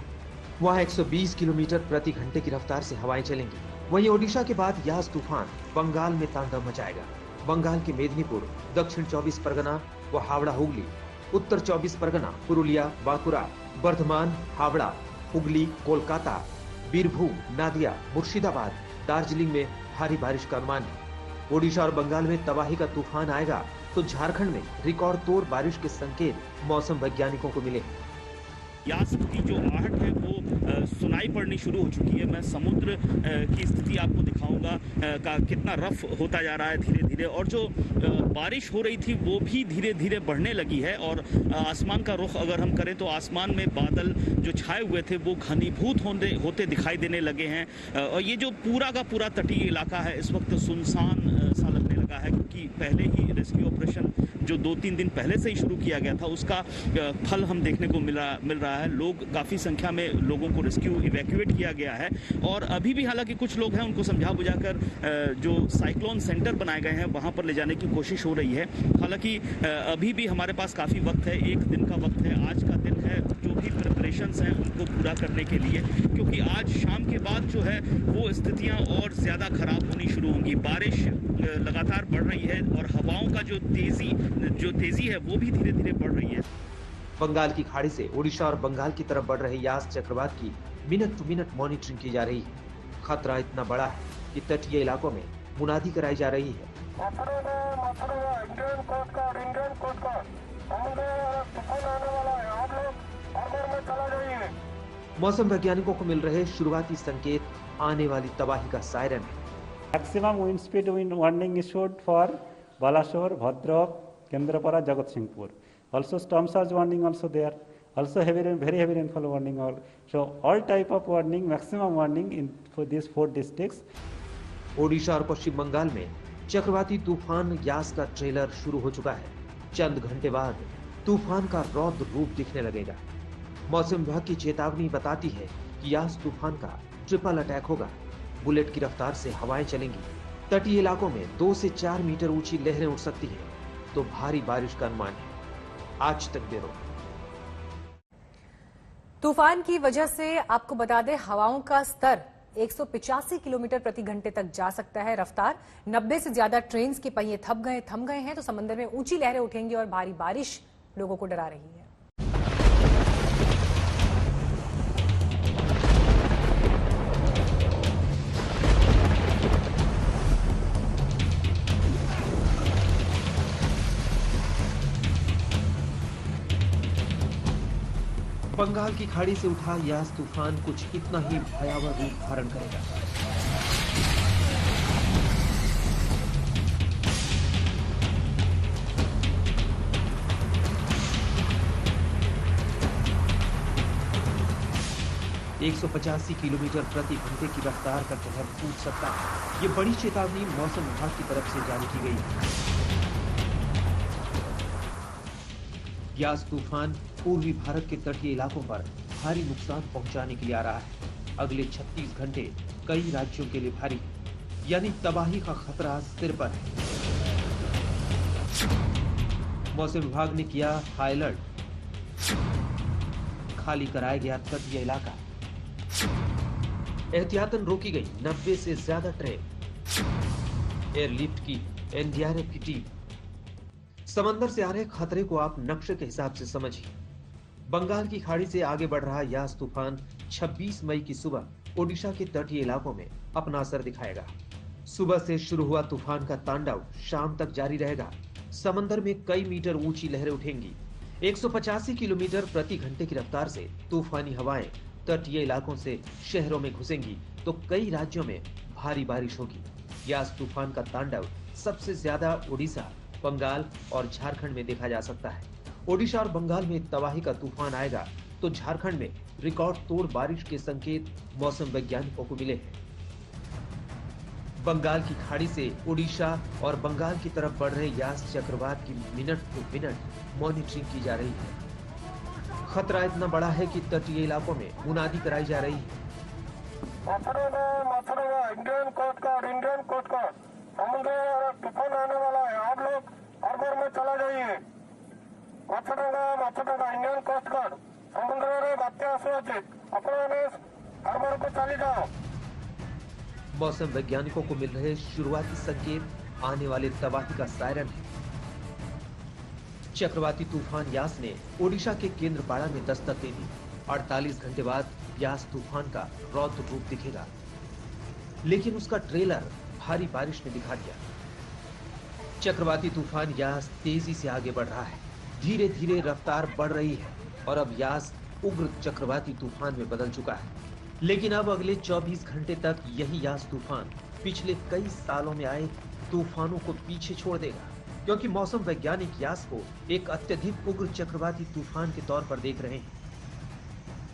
वहां 120 किलोमीटर प्रति घंटे की रफ्तार से हवाएं चलेंगी। वहीं ओडिशा के बाद यास तूफान बंगाल में तांडव मचाएगा। बंगाल के मेदिनीपुर, दक्षिण 24 परगना व हावड़ा, हुगली, उत्तर 24 परगना, पुरुलिया, बांकुड़ा, बर्धमान, हावड़ा, हुगली, कोलकाता, बीरभूम, नादिया, मुर्शिदाबाद, दार्जिलिंग में भारी बारिश का अनुमान है। ओडिशा और बंगाल में तबाही का तूफान आएगा तो झारखंड में रिकॉर्ड तोड़ बारिश के संकेत मौसम वैज्ञानिकों को मिले। यास की जो आहट है वो सुनाई पड़नी शुरू हो चुकी है। मैं समुद्र की स्थिति आपको दिखाऊंगा का कितना रफ होता जा रहा है धीरे धीरे, और जो बारिश हो रही थी वो भी धीरे धीरे बढ़ने लगी है। और आसमान का रुख अगर हम करें तो आसमान में बादल जो छाए हुए थे वो घनीभूत होते दिखाई देने लगे हैं। और ये जो पूरा का पूरा तटीय इलाका है इस वक्त सुनसान सा लगने लगा है, क्योंकि पहले ही रेस्क्यू ऑपरेशन जो 2-3 दिन पहले से ही शुरू किया गया था उसका फल हम देखने को मिल रहा है। लोग काफ़ी संख्या में लोगों को रेस्क्यू इवैक्यूएट किया गया है, और अभी भी हालांकि कुछ लोग हैं उनको समझा बुझाकर जो साइक्लोन सेंटर बनाए गए हैं वहां पर ले जाने की कोशिश हो रही है। हालांकि अभी भी हमारे पास काफ़ी वक्त है, 1 दिन का वक्त है। आज का दिन है जो भी प्रिपरेशंस हैं उनको पूरा करने के लिए, क्योंकि आज शाम के बाद जो है वो स्थितियाँ और ज़्यादा खराब होनी शुरू होंगी। बारिश लगातार बढ़ रही है और हवाओं का जो तेजी है वो भी धीरे धीरे बढ़ रही है। बंगाल की खाड़ी से ओडिशा और बंगाल की तरफ बढ़ रहे यास चक्रवात की मिनट टू मिनट मॉनिटरिंग की जा रही है। खतरा इतना बड़ा है कि तटीय इलाकों में मुनादी कराई जा रही है। मौसम वैज्ञानिकों को मिल रहे शुरुआती संकेत आने वाली तबाही का सायरन है। Maximum wind speed warning issued for Balasore, Bhadrap, Kendrapara, Jagatsinghpur. Also storm surge warning also there. Also very heavy rainfall warning. So all type of warning, maximum warning for these 4 districts. Odisha और पश्चिम बंगाल में चक्रवाती तूफान यास का trailer शुरू हो चुका है। चंद घंटे बाद तूफान का रौद्र रूप दिखने लगेगा। मौसम विभाग की चेतावनी बताती है कि यास तूफान का ट्रिपल अटैक होगा। बुलेट की रफ्तार से हवाएं चलेंगी। तटीय इलाकों में 2 से 4 मीटर ऊंची लहरें उठ सकती हैं, तो भारी बारिश का अनुमान है। आज तक ब्यूरो। तूफान की वजह से आपको बता दें हवाओं का स्तर 185 किलोमीटर प्रति घंटे तक जा सकता है। रफ्तार 90 से ज्यादा ट्रेन के पहिए थम गए हैं, तो समंदर में ऊंची लहरें उठेंगी और भारी बारिश लोगों को डरा रही है। बंगाल की खाड़ी से उठा यास तूफान कुछ इतना ही भयावह रूप धारण करेगा। एक 185 किलोमीटर प्रति घंटे की रफ्तार का कहर फूट सकता है। ये बड़ी चेतावनी मौसम विभाग की तरफ से जारी की गई है। यास तूफान पूर्वी भारत के तटीय इलाकों पर भारी नुकसान पहुंचाने के लिए आ रहा है। अगले 36 घंटे कई राज्यों के लिए भारी, यानी तबाही का खतरा सिर पर है। मौसम विभाग ने किया हाई अलर्ट। खाली कराया गया तटीय इलाका। एहतियातन रोकी गई 90 से ज्यादा ट्रेन। एयरलिफ्ट की एनडीआरएफ की टीम। समंदर से आ रहे खतरे को आप नक्शे के हिसाब से समझिए। बंगाल की खाड़ी से आगे बढ़ रहा यास तूफान 26 मई की सुबह ओडिशा के तटीय इलाकों में अपना असर दिखाएगा। सुबह से शुरू हुआ तूफान का तांडव शाम तक जारी रहेगा। समंदर में कई मीटर ऊंची लहरें उठेंगी। 185 किलोमीटर प्रति घंटे की रफ्तार से तूफानी हवाएं तटीय इलाकों से शहरों में घुसेंगी, तो कई राज्यों में भारी बारिश होगी। यास तूफान का तांडव सबसे ज्यादा ओडिशा, बंगाल और झारखंड में देखा जा सकता है। ओडिशा और बंगाल में तबाही का तूफान आएगा तो झारखंड में रिकॉर्ड तोड़ बारिश के संकेत मौसम वैज्ञानिकों को मिले हैं। बंगाल की खाड़ी से ओडिशा और बंगाल की तरफ बढ़ रहे यास चक्रवात की मिनट टू मिनट मॉनिटरिंग की जा रही है। खतरा इतना बड़ा है कि तटीय इलाकों में मुनादी कराई जा रही है। इंडियन कोस्ट गार्ड समुद्र में तूफान आने वाला है। आप लोग हार्बर में चला जाइए। इंडियन कोस्ट गार्ड समुद्र में बातें असुरक्षित अपने हार्बर को चले जाओ। मौसम वैज्ञानिकों को मिल रहे शुरुआती संकेत आने वाले तबाही का सायरन है। चक्रवाती तूफान यास ने ओडिशा के केंद्रपाड़ा में दस्तक दे दी। 48 घंटे बाद यास तूफान का रौद्र रूप दिखेगा। लेकिन उसका ट्रेलर भारी बारिश ने दिखा दिया। चक्रवाती तूफान यास तेजी से आगे बढ़ रहा है। धीरे धीरे रफ्तार बढ़ रही है और अब यास उग्र चक्रवाती तूफान में बदल चुका है। लेकिन अब अगले 24 घंटे तक यही यास तूफान पिछले कई सालों में आए तूफानों को पीछे छोड़ देगा, क्योंकि मौसम वैज्ञानिक यास को एक अत्यधिक उग्र चक्रवाती तूफान के तौर पर देख रहे हैं।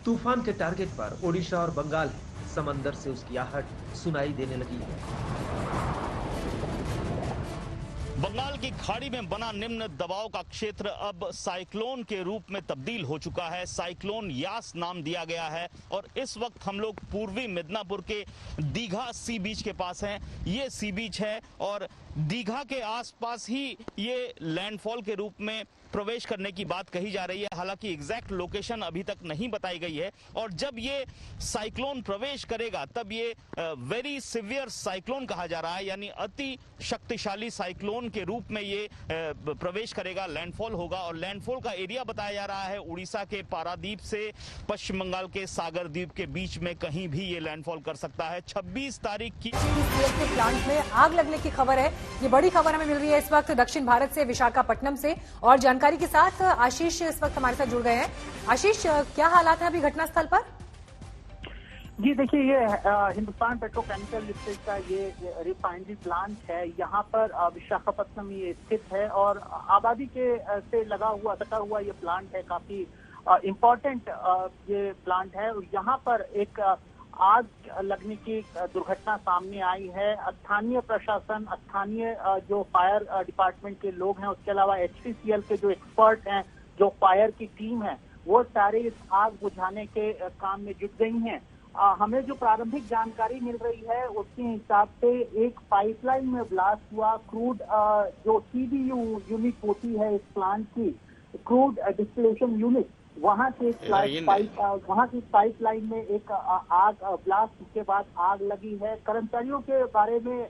तूफान के टारगेट पर ओडिशा और बंगाल है। समंदर से उसकी आहट सुनाई देने लगी है। बंगाल की खाड़ी में बना निम्न दबाव का क्षेत्र अब साइक्लोन के रूप में तब्दील हो चुका है। साइक्लोन यास नाम दिया गया है और इस वक्त हम लोग पूर्वी मिदनापुर के दीघा सी बीच के पास हैं। ये सी बीच है और दीघा के आसपास ही ये लैंडफॉल के रूप में प्रवेश करने की बात कही जा रही है। हालांकि एग्जैक्ट लोकेशन अभी तक नहीं बताई गई है और जब ये साइक्लोन प्रवेश करेगा तब ये वेरी सिवियर साइक्लोन कहा जा रहा है, यानी अति शक्तिशाली साइक्लोन के रूप में ये प्रवेश करेगा, लैंडफॉल होगा। और लैंडफॉल का एरिया बताया जा रहा है उड़ीसा के पारादीप से पश्चिम बंगाल के सागर द्वीप के बीच में कहीं भी ये लैंडफॉल कर सकता है। 26 तारीख की प्लांट में आग लगने की खबर है। ये बड़ी खबर हमें मिल रही है इस वक्त दक्षिण भारत से, विशाखापट्टनम से, और जानकारी के साथ आशीष इस वक्त हमारे साथ जुड़ गए हैं। आशीष, क्या हालात है अभी घटनास्थल पर? जी देखिए, ये हिंदुस्तान पेट्रोकेमिकल लिमिटेड का ये रिफाइनरी प्लांट है। यहाँ पर विशाखापट्टनम ये स्थित है और आबादी के से सटा हुआ ये प्लांट है। काफी इम्पोर्टेंट ये प्लांट है। यहाँ पर एक आग लगने की दुर्घटना सामने आई है। स्थानीय प्रशासन, स्थानीय जो फायर डिपार्टमेंट के लोग हैं, उसके अलावा HPCL के जो एक्सपर्ट हैं, जो फायर की टीम है, वो सारे इस आग बुझाने के काम में जुट गई हैं। हमें जो प्रारंभिक जानकारी मिल रही है उसके हिसाब से एक पाइपलाइन में ब्लास्ट हुआ। क्रूड जो CDU यूनिट होती है इस प्लांट की, क्रूड डिस्टिलेशन यूनिट, वहां से पाइपलाइन में एक आग ब्लास्ट के बाद आग लगी है। कर्मचारियों के बारे में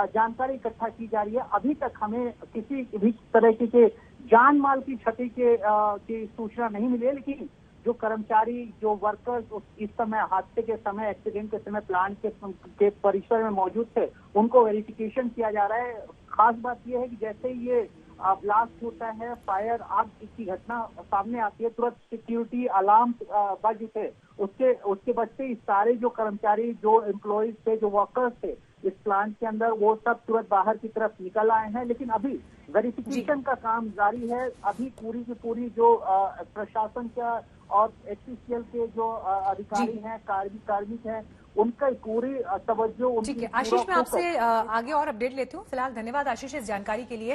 जानकारी इकट्ठा की जा रही है। अभी तक हमें किसी भी तरह के जान माल की क्षति की सूचना नहीं मिली है, लेकिन जो कर्मचारी, जो वर्कर्स इस समय हादसे के समय, एक्सीडेंट के समय प्लांट के परिसर में मौजूद थे, उनको वेरिफिकेशन किया जा रहा है। खास बात यह है कि जैसे ही ये ब्लास्ट होता है, फायर आग की घटना सामने आती है, तुरंत सिक्योरिटी अलार्म बज उठे। उसके बचते ही सारे जो कर्मचारी, जो एम्प्लॉइज थे, जो वर्कर्स थे इस प्लांट के अंदर, वो सब तुरंत बाहर की तरफ निकल आए हैं। लेकिन अभी वेरिफिकेशन का काम जारी है। अभी पूरी की पूरी जो प्रशासन का और HPCL के जो अधिकारी हैं, कार्मिक हैं, उनका पूरी तवज्जो। ठीक है आशीष, मैं आपसे आगे और अपडेट लेती हूँ। फिलहाल धन्यवाद आशीष इस जानकारी के लिए।